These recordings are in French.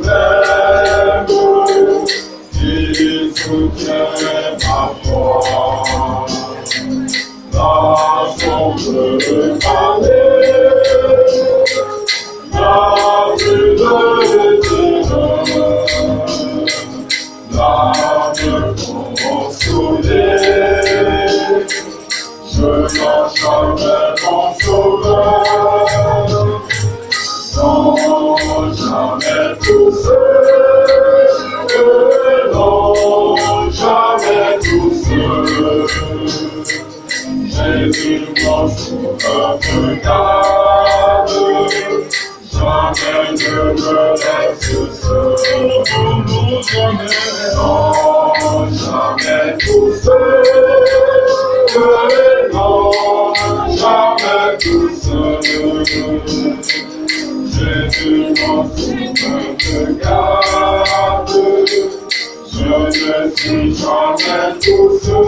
suprême, qui soutient ma foi. La sombre vallée, la vue de l'âme consolée, je n'en jamais mon sauveur, non jamais poussé, non jamais poussé. Jésus mon sauveur me garde, jamais ne me laisse seul, non jamais tout seul, non jamais tout seul. Jésus mon sauveur me garde, je ne suis jamais tout seul.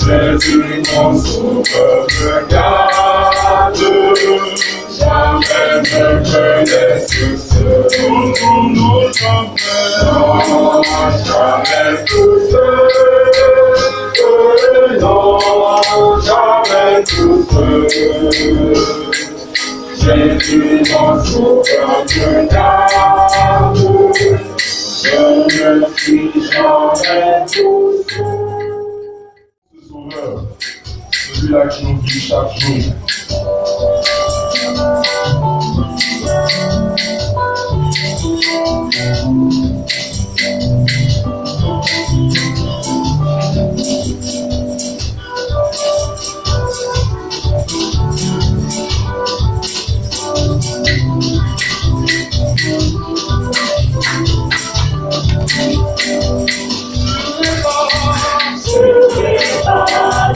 Jésus mon sauveur me garde, jamais ne me laisse seul, non jamais tout seul, non jamais tout seul. Jésus mon sauveur me garde, je ne suis jamais tout seul. Celui-là qui nous guide chaque jour.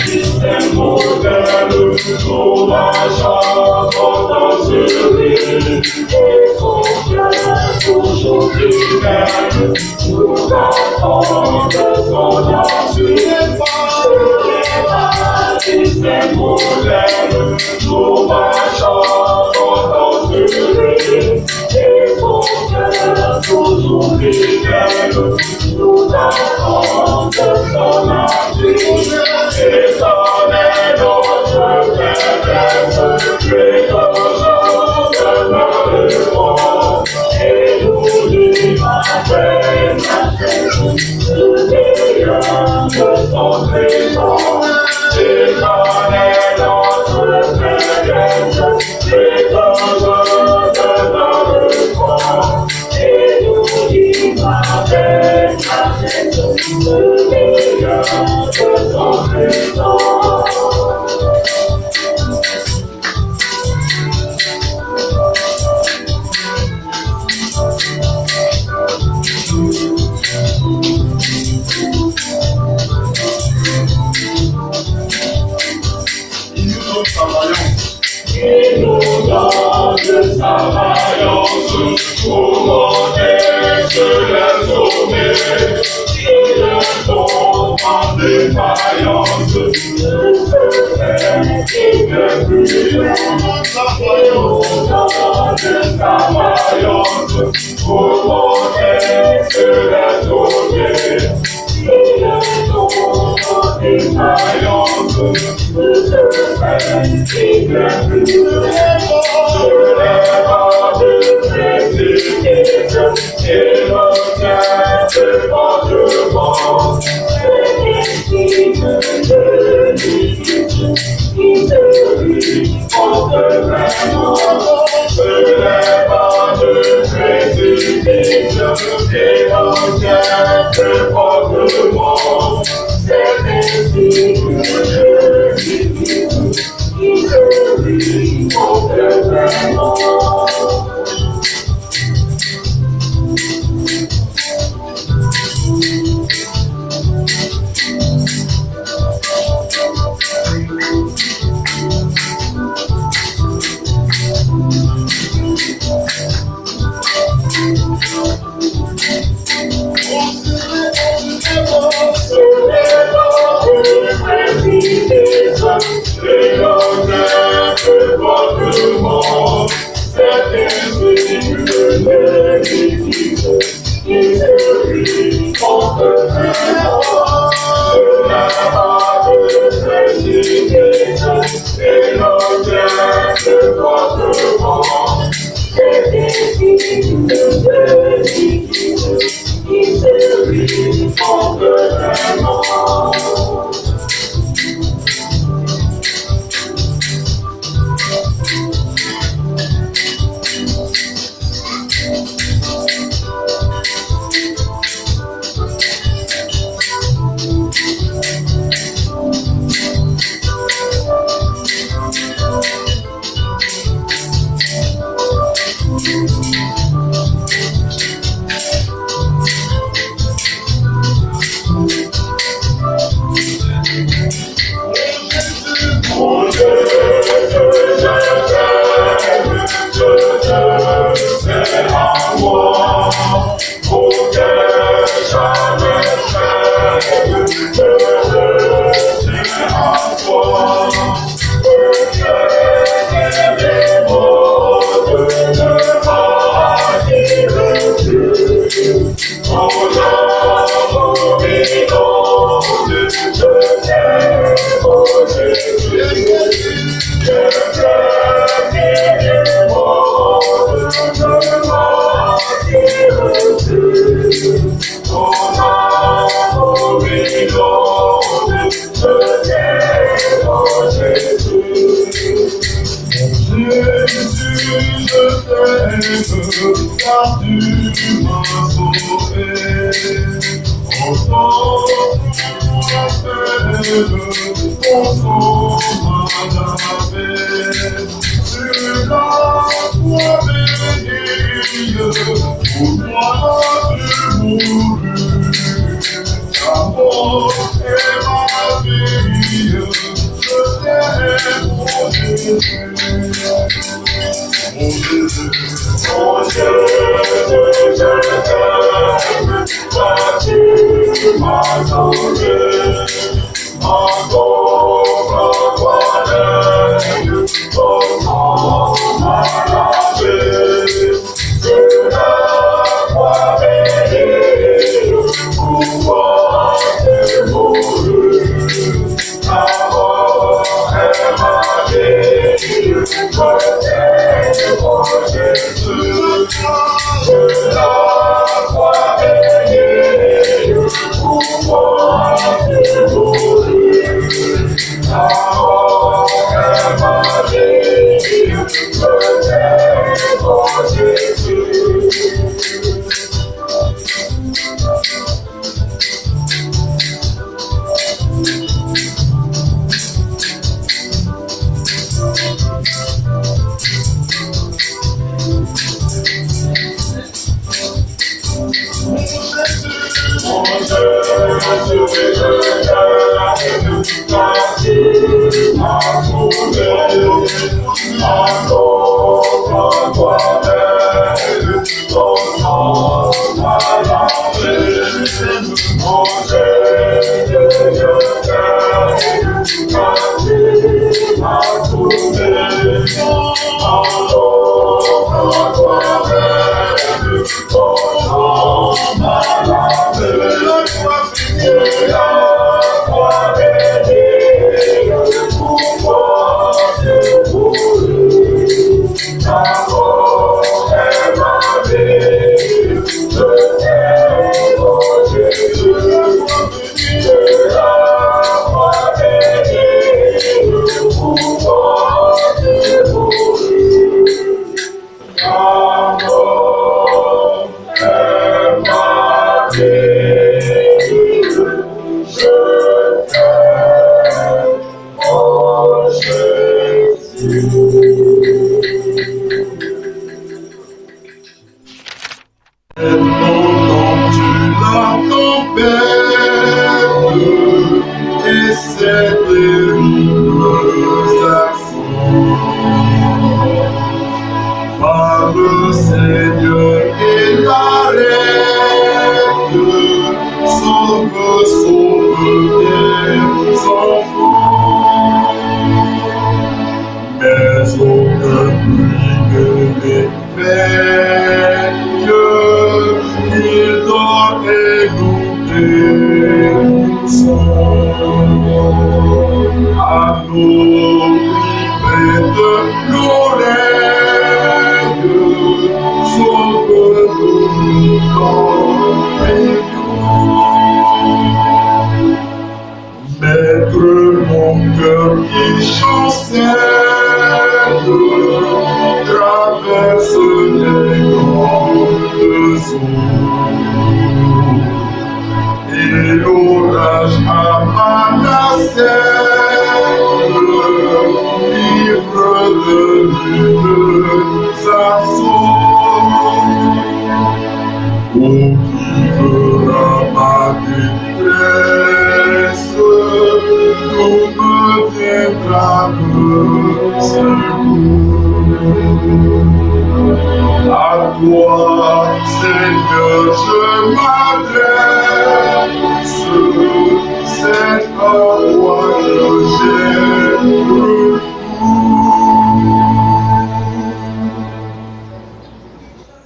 C'est modèle, ton achat, ton chérie, et ton cœur toujours fidèle, nous attendons de son ancien. C'est modèle, ton achat, ton chérie, et ton cœur toujours fidèle, nous attendons de son ancien. Et ton est notre Père.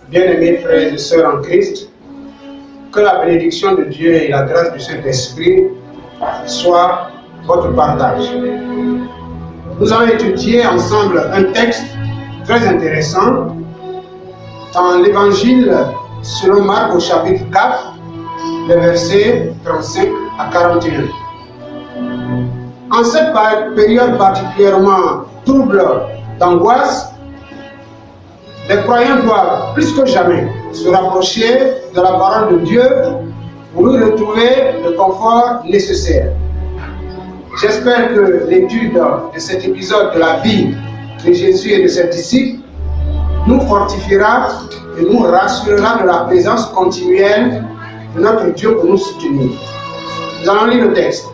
Bien-aimés frères et sœurs en Christ, que la bénédiction de Dieu et la grâce du Saint-Esprit soient votre partage. Nous allons étudier ensemble un texte très intéressant dans l'Évangile selon Marc au chapitre 4, les versets 35 à 41. En cette période particulièrement trouble d'angoisse, les croyants doivent plus que jamais se rapprocher de la parole de Dieu pour y retrouver le confort nécessaire. J'espère que l'étude de cet épisode de la vie de Jésus et de ses disciples nous fortifiera et nous rassurera de la présence continuelle de notre Dieu pour nous soutenir. Nous allons lire le texte.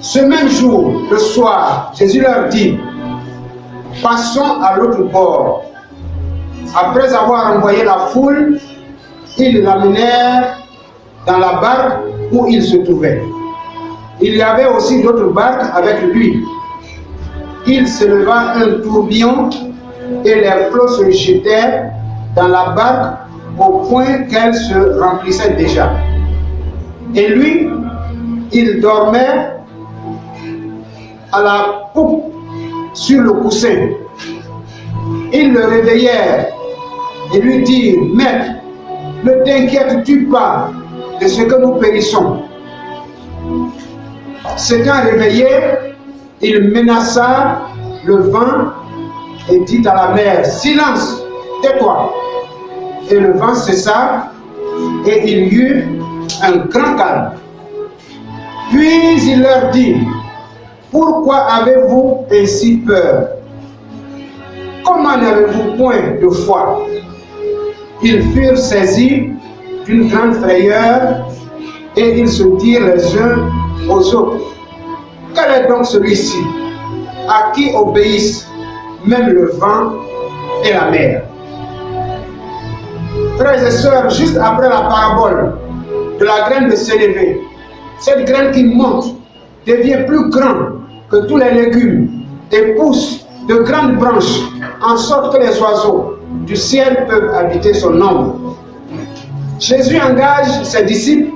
Ce même jour, le soir, Jésus leur dit: passons à l'autre bord. Après avoir envoyé la foule, ils l'amenèrent dans la barque où il se trouvait. Il y avait aussi d'autres barques avec lui. Il se leva un tourbillon et les flots se jetèrent dans la barque au point qu'elle se remplissait déjà. Et lui, il dormait à la poupe sur le coussin. Ils le réveillèrent et lui dirent: Maître, ne t'inquiètes-tu pas de ce que nous périssons? S'étant réveillé, il menaça le vent et dit à la mer: Silence, tais-toi. Et le vent cessa et il y eut un grand calme. Puis il leur dit: pourquoi avez-vous ainsi peur? Comment n'avez-vous point de foi? Ils furent saisis d'une grande frayeur et ils se dirent les uns aux autres: quel est donc celui-ci à qui obéissent même le vent et la mer. Frères et sœurs, juste après la parabole de la graine de sénévé, cette graine qui monte devient plus grande que tous les légumes et pousse de grandes branches, en sorte que les oiseaux du ciel peuvent habiter son ombre. Jésus engage ses disciples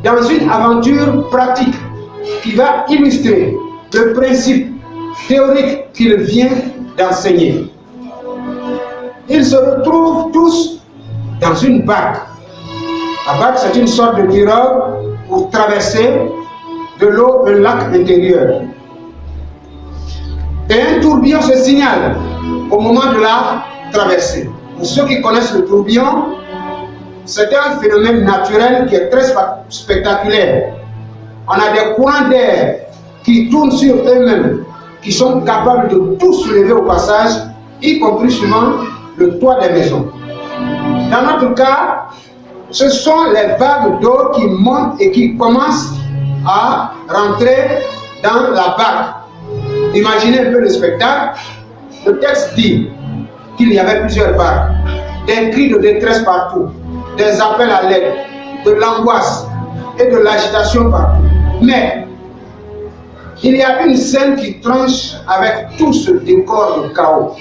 dans une aventure pratique qui va illustrer le principe théorique qu'il vient d'enseigner. Ils se retrouvent tous dans une barque. La barque, c'est une sorte de pirogue pour traverser de l'eau un lac intérieur. Et un tourbillon se signale au moment de la traversée. Pour ceux qui connaissent le tourbillon, c'est un phénomène naturel qui est très spectaculaire. On a des courants d'air qui tournent sur eux-mêmes, qui sont capables de tout soulever au passage, y compris souvent le toit des maisons. Dans notre cas, ce sont les vagues d'eau qui montent et qui commencent à rentrer dans la barque. Imaginez un peu le spectacle. Le texte dit qu'il y avait plusieurs barques, des cris de détresse partout, des appels à l'aide, de l'angoisse et de l'agitation partout. Mais il y a une scène qui tranche avec tout ce décor de chaos.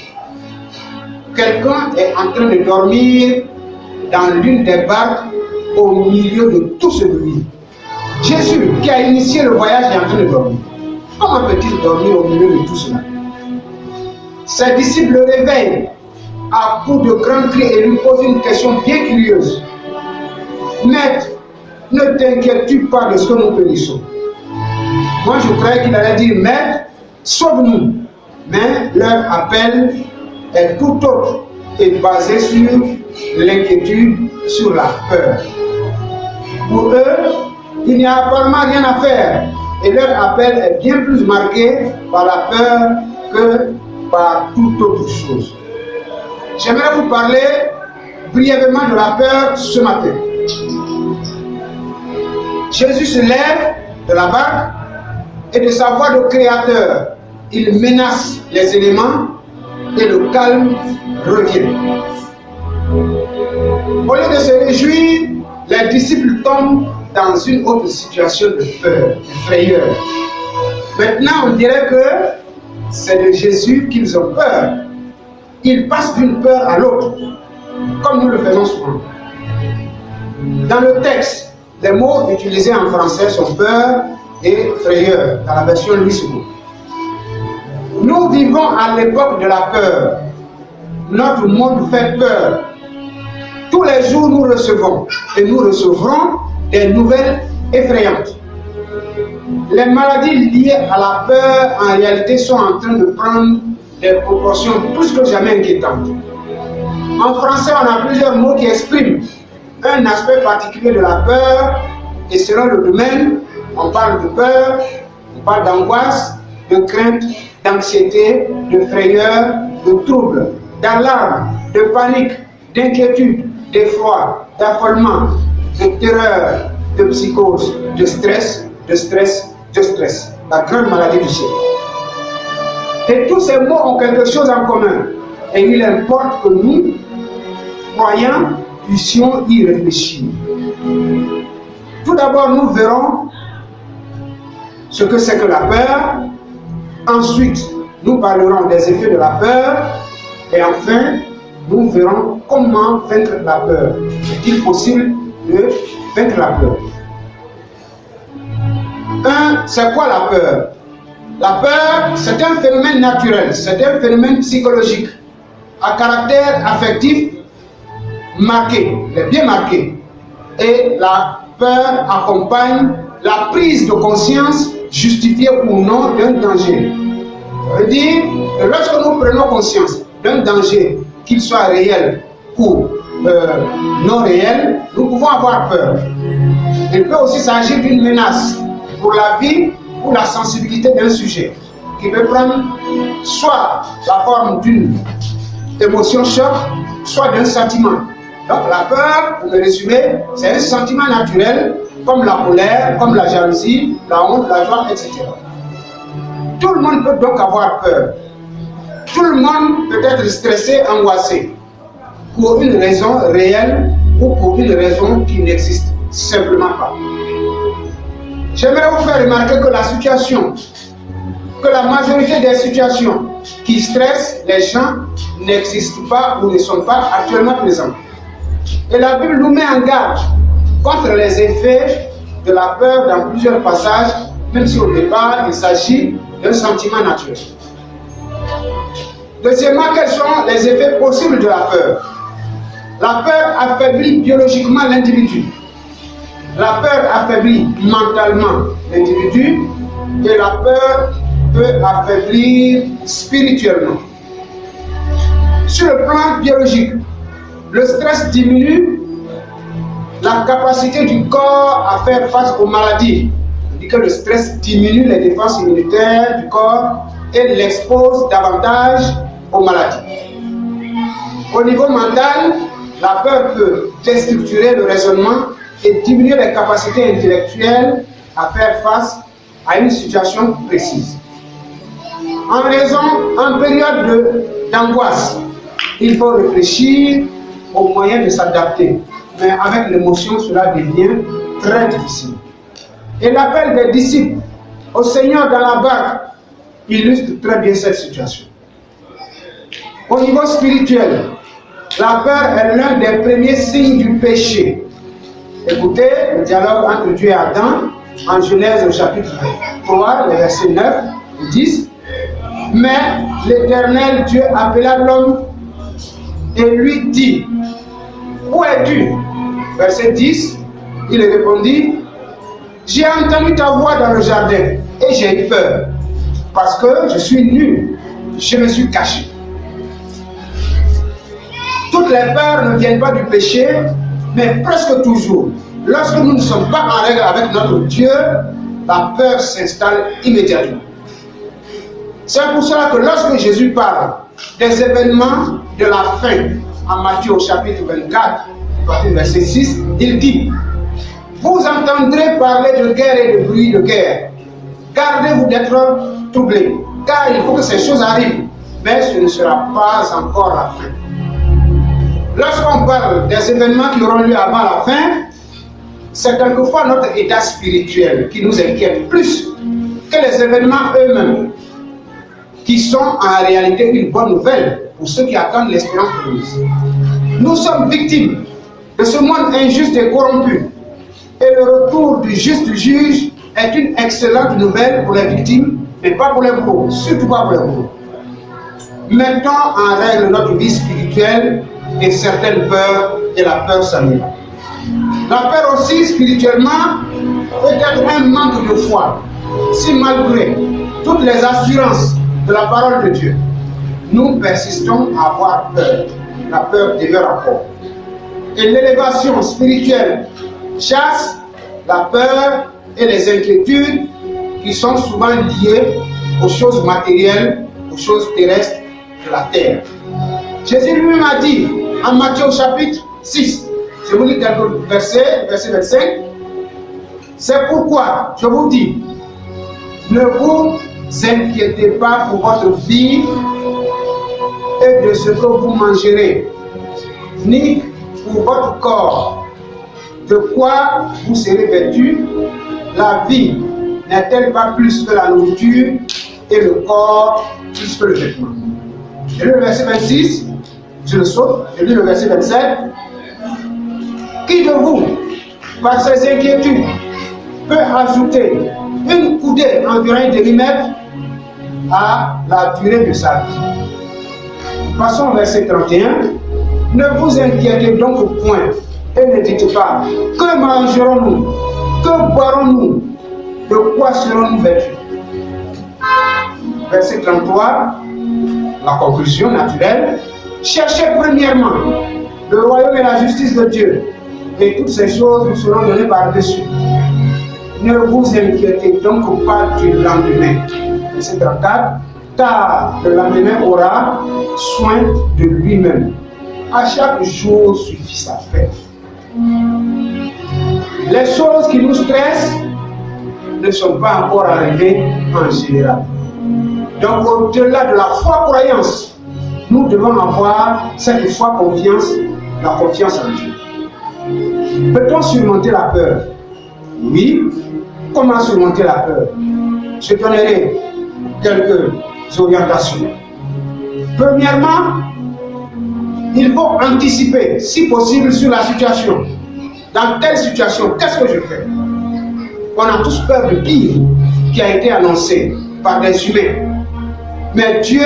Quelqu'un est en train de dormir dans l'une des barques au milieu de tout ce bruit. Jésus, qui a initié le voyage, est en train de dormir. Comment peut-il dormir au milieu de tout cela? Ses disciples le réveillent à coups de grands cris et lui posent une question bien curieuse. Maître, ne t'inquiètes-tu pas de ce que nous périssons? Moi, je croyais qu'il allait dire, Maître, sauve-nous. Mais leur appel est tout autre et basé sur l'inquiétude, sur la peur. Pour eux, il n'y a apparemment rien à faire. Et leur appel est bien plus marqué par la peur que par toute autre chose. J'aimerais vous parler brièvement de la peur ce matin. Jésus se lève de la barque et de sa voix de créateur, il menace les éléments et le calme revient. Au lieu de se réjouir, les disciples tombent dans une autre situation de peur, de frayeur. Maintenant, on dirait que c'est de Jésus qu'ils ont peur. Ils passent d'une peur à l'autre, comme nous le faisons souvent. Dans le texte, les mots utilisés en français sont peur et frayeur, dans la version Louis II. Nous vivons à l'époque de la peur. Notre monde fait peur. Tous les jours, nous recevons et nous recevrons des nouvelles effrayantes. Les maladies liées à la peur, en réalité, sont en train de prendre des proportions plus que jamais inquiétantes. En français, on a plusieurs mots qui expriment un aspect particulier de la peur, et selon le domaine, on parle de peur, on parle d'angoisse, de crainte, d'anxiété, de frayeur, de trouble, d'alarme, de panique, d'inquiétude, d'effroi, d'affolement, de terreur, de psychose, de stress, de stress, de stress. La grande maladie du siècle. Et tous ces mots ont quelque chose en commun. Et il importe que nous, croyants, puissions y réfléchir. Tout d'abord, nous verrons ce que c'est que la peur. Ensuite, nous parlerons des effets de la peur. Et enfin, nous verrons comment vaincre la peur. Est-il possible de vaincre la peur? C'est quoi la peur? La peur, c'est un phénomène naturel, c'est un phénomène psychologique, à caractère affectif marqué, bien marqué. Et la peur accompagne la prise de conscience, justifiée ou non, d'un danger. Ça veut dire que lorsque nous prenons conscience d'un danger, qu'il soit réel ou non réel, nous pouvons avoir peur. Il peut aussi s'agir d'une menace pour la vie ou la sensibilité d'un sujet, qui peut prendre soit la forme d'une émotion choc, soit d'un sentiment. Donc la peur, pour le résumer, c'est un sentiment naturel, comme la colère, comme la jalousie, la honte, la joie, etc. Tout le monde peut donc avoir peur. Tout le monde peut être stressé, angoissé, pour une raison réelle ou pour une raison qui n'existe simplement pas. J'aimerais vous faire remarquer que la majorité des situations qui stressent les gens n'existent pas ou ne sont pas actuellement présentes. Et la Bible nous met en garde contre les effets de la peur dans plusieurs passages, même si au départ il s'agit d'un sentiment naturel. Deuxièmement, quels sont les effets possibles de la peur? La peur affaiblit biologiquement l'individu. La peur affaiblit mentalement l'individu et la peur peut affaiblir spirituellement. Sur le plan biologique, le stress diminue la capacité du corps à faire face aux maladies. On dit que le stress diminue les défenses immunitaires du corps et l'expose davantage aux maladies. Au niveau mental, la peur peut déstructurer le raisonnement et diminuer les capacités intellectuelles à faire face à une situation précise. En période d'angoisse, il faut réfléchir aux moyens de s'adapter. Mais avec l'émotion, cela devient très difficile. Et l'appel des disciples au Seigneur dans la barque illustre très bien cette situation. Au niveau spirituel, la peur est l'un des premiers signes du péché. Écoutez le dialogue entre Dieu et Adam en Genèse au chapitre 3, les versets 9 et 10. Mais l'Éternel Dieu appela l'homme et lui dit: où es-tu? Verset 10, il répondit: j'ai entendu ta voix dans le jardin et j'ai eu peur parce que je suis nu, je me suis caché. Toutes les peurs ne viennent pas du péché, mais presque toujours. Lorsque nous ne sommes pas en règle avec notre Dieu, la peur s'installe immédiatement. C'est pour cela que lorsque Jésus parle des événements de la fin, en Matthieu au chapitre 24, verset 6, il dit: vous entendrez parler de guerre et de bruit de guerre. Gardez-vous d'être troublés, car il faut que ces choses arrivent, mais ce ne sera pas encore la fin. Lorsqu'on parle des événements qui auront lieu avant la fin, c'est quelquefois notre état spirituel qui nous inquiète plus que les événements eux-mêmes, qui sont en réalité une bonne nouvelle pour ceux qui attendent l'espérance promise. Nous sommes victimes de ce monde injuste et corrompu, et le retour du juste juge est une excellente nouvelle pour les victimes, mais pas pour les pauvres, surtout pas pour les pauvres. Mettons en règle notre vie spirituelle et certaines peurs, et la peur s'annule. La peur aussi, spirituellement, peut être un manque de foi. Si malgré toutes les assurances de la parole de Dieu, nous persistons à avoir peur, la peur demeure encore. Et l'élévation spirituelle chasse la peur et les inquiétudes qui sont souvent liées aux choses matérielles, aux choses terrestres de la terre. Jésus lui-même a dit en Matthieu chapitre 6, je vous lis quelques versets, verset 25, c'est pourquoi je vous dis, ne vous inquiétez pas pour votre vie et de ce que vous mangerez, ni pour votre corps, de quoi vous serez vêtus. La vie n'est-elle pas plus que la nourriture et le corps plus que le vêtement? Et le verset 26, je le saute, je lis le verset 27. Qui de vous, par ses inquiétudes, peut ajouter une coudée environ un demi-mètre à la durée de sa vie? Passons au verset 31. Ne vous inquiétez donc point et ne dites pas: que mangerons-nous? Que boirons-nous? De quoi serons-nous vêtus? Verset 33, la conclusion naturelle. Cherchez premièrement le royaume et la justice de Dieu, et toutes ces choses vous seront données par-dessus. Ne vous inquiétez donc pas du lendemain. Verset 34, car le lendemain aura soin de lui-même. À chaque jour suffit sa peine. Les choses qui nous stressent ne sont pas encore arrivées en général. Donc au-delà de la foi-croyance, nous devons avoir cette foi-confiance, la confiance en Dieu. Peut-on surmonter la peur? Oui. Comment surmonter la peur? Je donnerai quelques orientations. Premièrement, il faut anticiper, si possible, sur la situation. Dans telle situation, qu'est-ce que je fais? On a tous peur du pire qui a été annoncé par des humains. Mais Dieu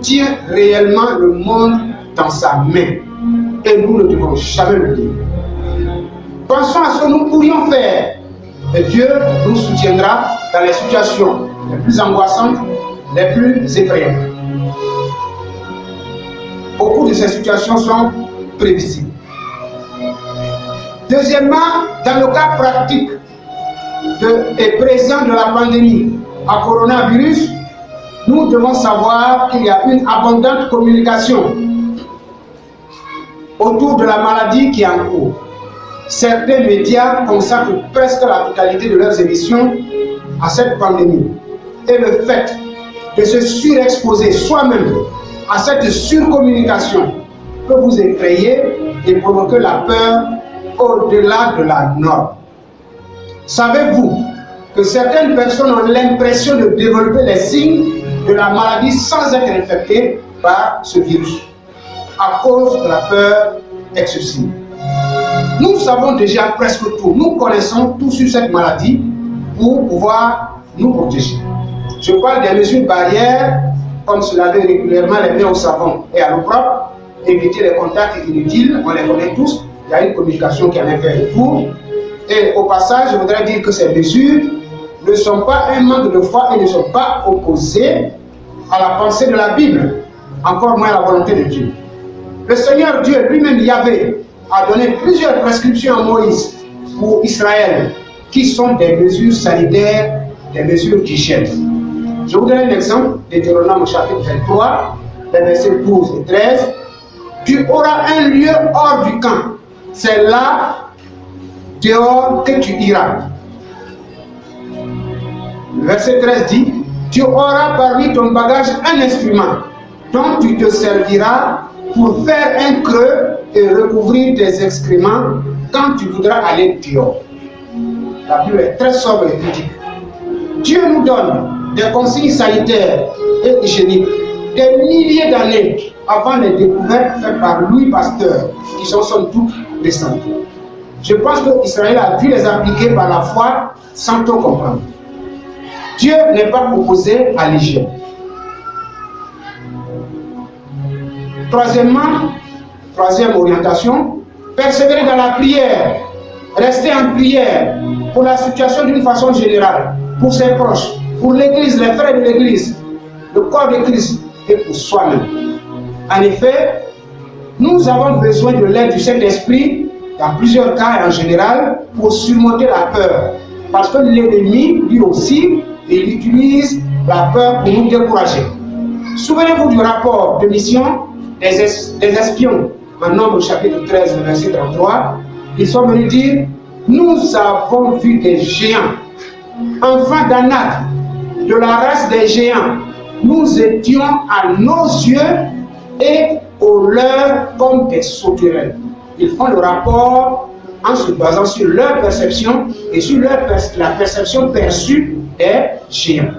tient réellement le monde dans sa main. Et nous ne devons jamais le dire. Pensons à ce que nous pourrions faire. Et Dieu nous soutiendra dans les situations les plus angoissantes, les plus effrayantes. Beaucoup de ces situations sont prévisibles. Deuxièmement, dans le cas pratique et présent de la pandémie à coronavirus, nous devons savoir qu'il y a une abondante communication autour de la maladie qui est en cours. Certains médias consacrent presque la totalité de leurs émissions à cette pandémie. Et le fait de se surexposer soi-même à cette surcommunication peut vous effrayer et provoquer la peur au-delà de la norme. Savez-vous que certaines personnes ont l'impression de développer les signes de la maladie sans être infectées par ce virus à cause de la peur excessive? Nous savons déjà presque tout. Nous connaissons tout sur cette maladie pour pouvoir nous protéger. Je parle des mesures barrières, comme se laver régulièrement les mains au savon et à l'eau propre, éviter les contacts inutiles, on les connaît tous. Il y a une communication qui en est faite autour. Et au passage, je voudrais dire que ces mesures ne sont pas un manque de foi et ne sont pas opposées à la pensée de la Bible, encore moins à la volonté de Dieu. Le Seigneur Dieu lui-même, Yahvé, a donné plusieurs prescriptions à Moïse pour Israël, qui sont des mesures sanitaires, des mesures d'hygiène. Je vous donne un exemple, Deutéronome chapitre 23, les versets 12 et 13. Tu auras un lieu hors du camp. C'est là, dehors, que tu iras. Le verset 13 dit, tu auras parmi ton bagage un instrument dont tu te serviras pour faire un creux et recouvrir tes excréments quand tu voudras aller dehors. La Bible est très sobre et critique. Dieu nous donne des consignes sanitaires et hygiéniques des milliers d'années avant les découvertes faites par Louis Pasteur, qui sont somme toute récentes. Je pense qu'Israël a dû les appliquer par la foi sans tout comprendre. Dieu n'est pas opposé à l'hygiène. Troisième orientation, persévérer dans la prière, rester en prière pour la situation d'une façon générale, pour ses proches, pour l'Église, les frères de l'Église, le corps de Christ et pour soi-même. En effet, nous avons besoin de l'aide du Saint-Esprit, dans plusieurs cas et en général, pour surmonter la peur. Parce que l'ennemi, lui aussi, il utilise la peur pour nous décourager. Souvenez-vous du rapport de mission des espions en Nombre chapitre 13, verset 33. Ils sont venus dire, nous avons vu des géants, enfants d'Anak, de la race des géants. Nous étions à nos yeux et aux leurs comme des sauterelles. Ils font le rapport en se basant sur leur perception et sur la perception perçue des géants.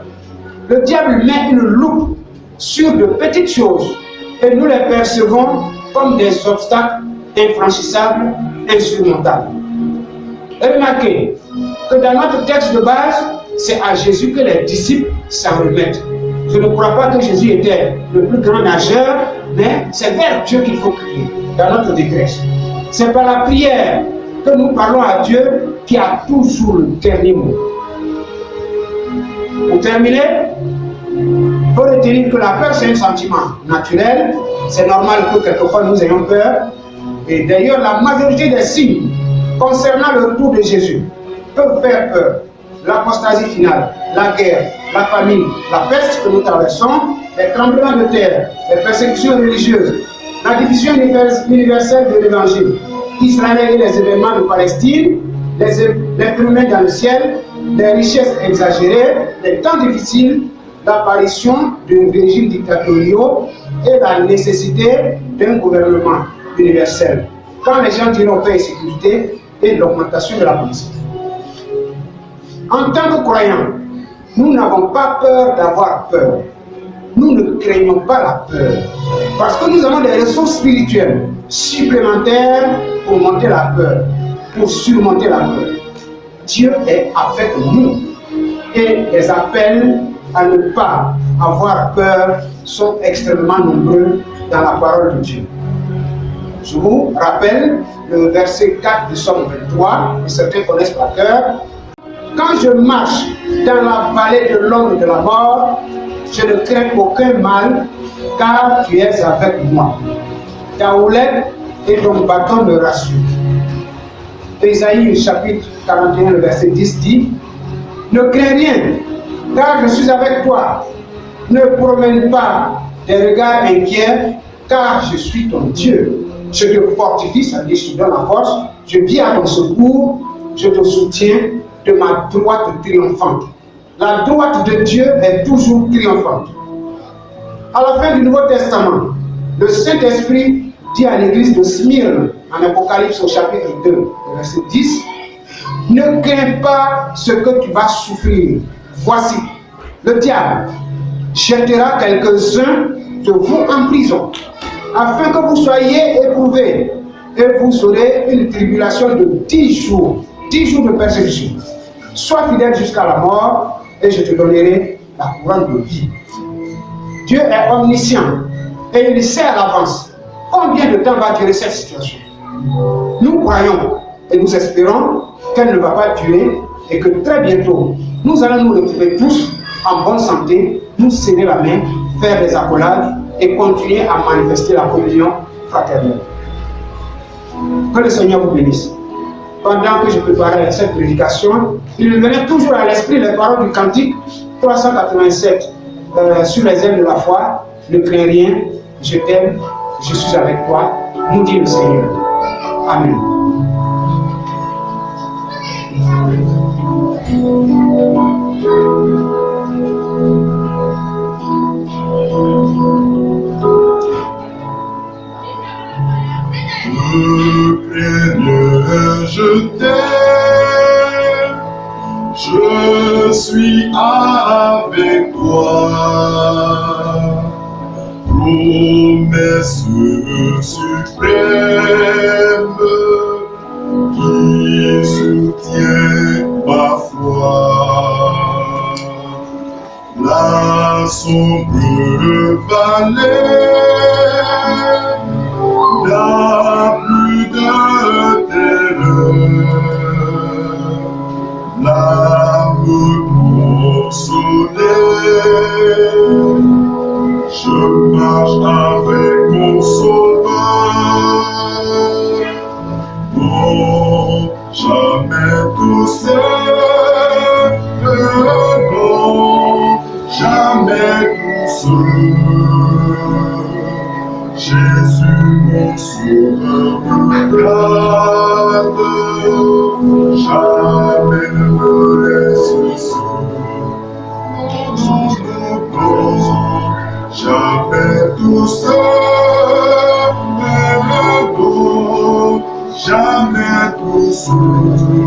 Le diable met une loupe sur de petites choses et nous les percevons comme des obstacles infranchissables, insurmontables. Et remarquez que dans notre texte de base, c'est à Jésus que les disciples s'en remettent. Je ne crois pas que Jésus était le plus grand nageur, mais c'est vers Dieu qu'il faut crier dans notre détresse. C'est par la prière que nous parlons à Dieu qui a toujours le dernier mot. Pour terminer, il faut retenir que la peur, c'est un sentiment naturel. C'est normal que quelquefois nous ayons peur. Et d'ailleurs, la majorité des signes concernant le retour de Jésus peuvent faire peur. L'apostasie finale, la guerre, la famine, la peste que nous traversons, les tremblements de terre, les persécutions religieuses, la diffusion universelle de l'évangile, Israël et les événements de Palestine, les phénomènes dans le ciel, les richesses exagérées, les temps difficiles, l'apparition d'un régime dictatorial et la nécessité d'un gouvernement universel. Quand les gens diront paix et sécurité et l'augmentation de la politique. En tant que croyants, nous n'avons pas peur d'avoir peur. Nous ne craignons pas la peur. Parce que nous avons des ressources spirituelles supplémentaires pour monter la peur, pour surmonter la peur. Dieu est avec nous. Et les appels à ne pas avoir peur sont extrêmement nombreux dans la parole de Dieu. Je vous rappelle le verset 4 du Psaume 23, que certains connaissent par cœur. Quand je marche dans la vallée de l'ombre de la mort, je ne crains aucun mal, car tu es avec moi. Ta houlette et ton bâton me rassurent. Ésaïe chapitre 41, le verset 10 dit, ne crains rien, car je suis avec toi. Ne promène pas des regards inquiets, car je suis ton Dieu. Je te fortifie, ça veut dire je te donne la force. Je viens à ton secours, je te soutiens de ma droite triomphante. La droite de Dieu est toujours triomphante. À la fin du Nouveau Testament, le Saint-Esprit dit à l'église de Smyrne, en Apocalypse au chapitre 2, verset 10, ne crains pas ce que tu vas souffrir. Voici, le diable jettera quelques-uns de vous en prison, afin que vous soyez éprouvés, et vous aurez une tribulation de 10 jours de persécution. Sois fidèle jusqu'à la mort, et je te donnerai la couronne de vie. Dieu est omniscient, et il sait à l'avance combien de temps va durer cette situation. Nous croyons et nous espérons qu'elle ne va pas durer et que très bientôt, nous allons nous retrouver tous en bonne santé, nous serrer la main, faire des accolades et continuer à manifester la communion fraternelle. Que le Seigneur vous bénisse. Pendant que je préparais cette prédication, il me venait toujours à l'esprit les paroles du cantique 387 sur les ailes de la foi. Ne crains rien, je t'aime, je suis avec toi, nous dit le Seigneur. Amen. Je t'aime, je suis avec toi. Promesse suprême qui soutient ma foi. La sombre vallée n'a plus de terreur, l'âme consolée. Je marche avec mon sauveur. Non, jamais tout seul. Non, jamais tout seul. Jésus, mon sauveur, me garde. Jamais ne me laisse seul. Jamais tout seul, non, jamais tout seul.